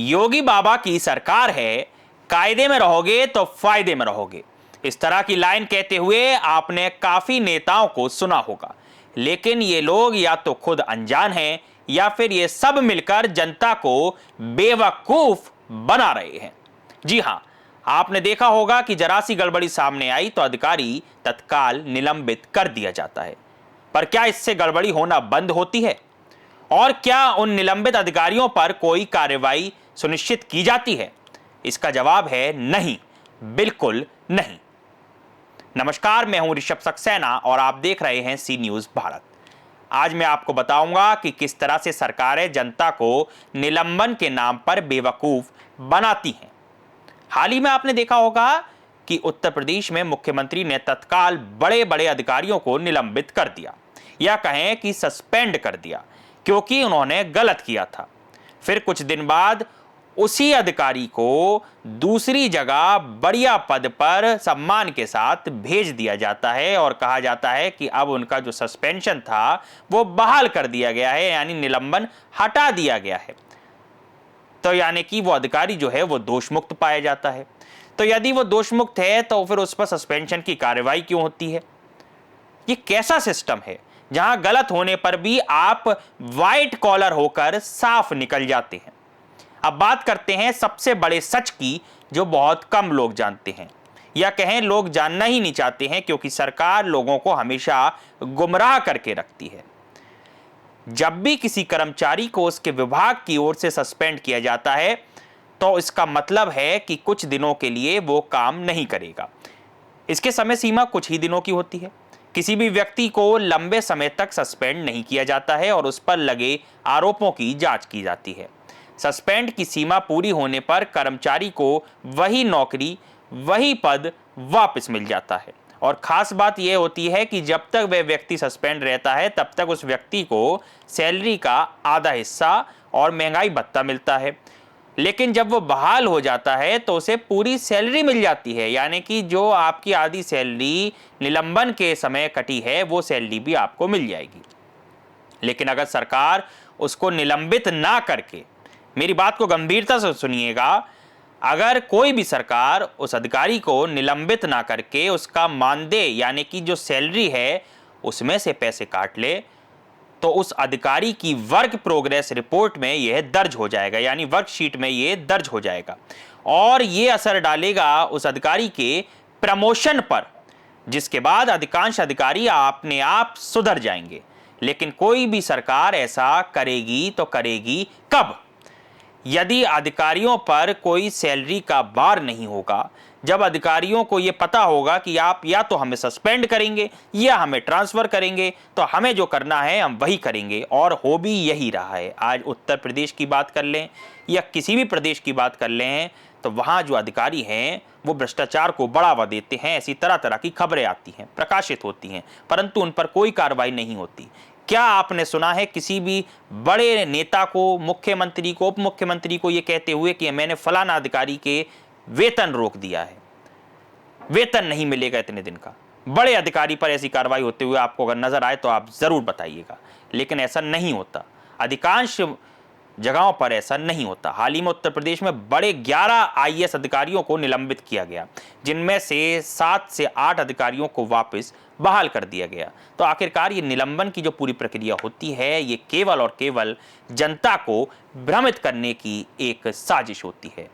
योगी बाबा की सरकार है, कायदे में रहोगे तो फायदे में रहोगे। इस तरह की लाइन कहते हुए आपने काफी नेताओं को सुना होगा, लेकिन ये लोग या तो खुद अनजान हैं या फिर ये सब मिलकर जनता को बेवकूफ बना रहे हैं। जी हां, आपने देखा होगा कि जरा सी गड़बड़ी सामने आई तो अधिकारी तत्काल निलंबित कर दिया जाता है। पर क्या इससे गड़बड़ी होना बंद होती है? और क्या उन निलंबित अधिकारियों पर कोई कार्रवाई सुनिश्चित की जाती है? इसका जवाब है नहीं, बिल्कुल नहीं। नमस्कार, मैं हूं ऋषभ सक्सेना और आप देख रहे हैं सी न्यूज भारत। आज मैं आपको बताऊंगा कि किस तरह से सरकारें जनता को निलंबन के नाम पर बेवकूफ बनाती हैं। हाल ही में आपने देखा होगा कि उत्तर प्रदेश में मुख्यमंत्री ने तत्काल बड़े बड़े अधिकारियों को निलंबित कर दिया, या कहें कि सस्पेंड कर दिया, क्योंकि उन्होंने गलत किया था। फिर कुछ दिन बाद उसी अधिकारी को दूसरी जगह बढ़िया पद पर सम्मान के साथ भेज दिया जाता है और कहा जाता है कि अब उनका जो सस्पेंशन था वो बहाल कर दिया गया है, यानी निलंबन हटा दिया गया है। तो यानी कि वो अधिकारी जो है वो दोषमुक्त पाया जाता है। तो यदि वो दोषमुक्त है तो फिर उस पर सस्पेंशन की कार्रवाई क्यों होती है? ये कैसा सिस्टम है जहां गलत होने पर भी आप व्हाइट कॉलर होकर साफ निकल जाते हैं? अब बात करते हैं सबसे बड़े सच की, जो बहुत कम लोग जानते हैं, या कहें लोग जानना ही नहीं चाहते हैं, क्योंकि सरकार लोगों को हमेशा गुमराह करके रखती है। जब भी किसी कर्मचारी को उसके विभाग की ओर से सस्पेंड किया जाता है तो इसका मतलब है कि कुछ दिनों के लिए वो काम नहीं करेगा। इसके समय सीमा कुछ ही दिनों की होती है। किसी भी व्यक्ति को लंबे समय तक सस्पेंड नहीं किया जाता है और उस पर लगे आरोपों की जांच की जाती है। सस्पेंड की सीमा पूरी होने पर कर्मचारी को वही नौकरी, वही पद वापस मिल जाता है। और खास बात यह होती है कि जब तक वह व्यक्ति सस्पेंड रहता है तब तक उस व्यक्ति को सैलरी का आधा हिस्सा और महंगाई भत्ता मिलता है। लेकिन जब वो बहाल हो जाता है तो उसे पूरी सैलरी मिल जाती है, यानी कि जो आपकी आधी सैलरी निलंबन के समय कटी है वो सैलरी भी आपको मिल जाएगी। लेकिन अगर सरकार उसको निलंबित ना करके, मेरी बात को गंभीरता से सुनिएगा, अगर कोई भी सरकार उस अधिकारी को निलंबित ना करके उसका मानदेय यानी कि जो सैलरी है उसमें से पैसे काट ले, तो उस अधिकारी की वर्क प्रोग्रेस रिपोर्ट में यह दर्ज हो जाएगा, यानी वर्कशीट में यह दर्ज हो जाएगा और यह असर डालेगा उस अधिकारी के प्रमोशन पर, जिसके बाद अधिकांश अधिकारी अपने आप सुधर जाएंगे। लेकिन कोई भी सरकार ऐसा करेगी तो करेगी कब? यदि अधिकारियों पर कोई सैलरी का भार नहीं होगा, जब अधिकारियों को यह पता होगा कि आप या तो हमें सस्पेंड करेंगे या हमें ट्रांसफर करेंगे, तो हमें जो करना है हम वही करेंगे, और हो भी यही रहा है। आज उत्तर प्रदेश की बात कर लें या किसी भी प्रदेश की बात कर लें, तो वहां जो अधिकारी हैं वो भ्रष्टाचार को बढ़ावा देते हैं। ऐसी तरह तरह की खबरें आती हैं, प्रकाशित होती हैं, परंतु उन पर कोई कार्रवाई नहीं होती। क्या आपने सुना है किसी भी बड़े नेता को, मुख्यमंत्री को, उप मुख्यमंत्री को ये कहते हुए कि मैंने फलाना अधिकारी के वेतन रोक दिया है, वेतन नहीं मिलेगा इतने दिन का? बड़े अधिकारी पर ऐसी कार्रवाई होते हुए आपको अगर नजर आए तो आप जरूर बताइएगा, लेकिन ऐसा नहीं होता। अधिकांश जगहों पर ऐसा नहीं होता। हाल ही में उत्तर प्रदेश में बड़े 11 आईएएस अधिकारियों को निलंबित किया गया, जिनमें से 7 से 8 अधिकारियों को वापस बहाल कर दिया गया। तो आखिरकार ये निलंबन की जो पूरी प्रक्रिया होती है ये केवल और केवल जनता को भ्रमित करने की एक साजिश होती है।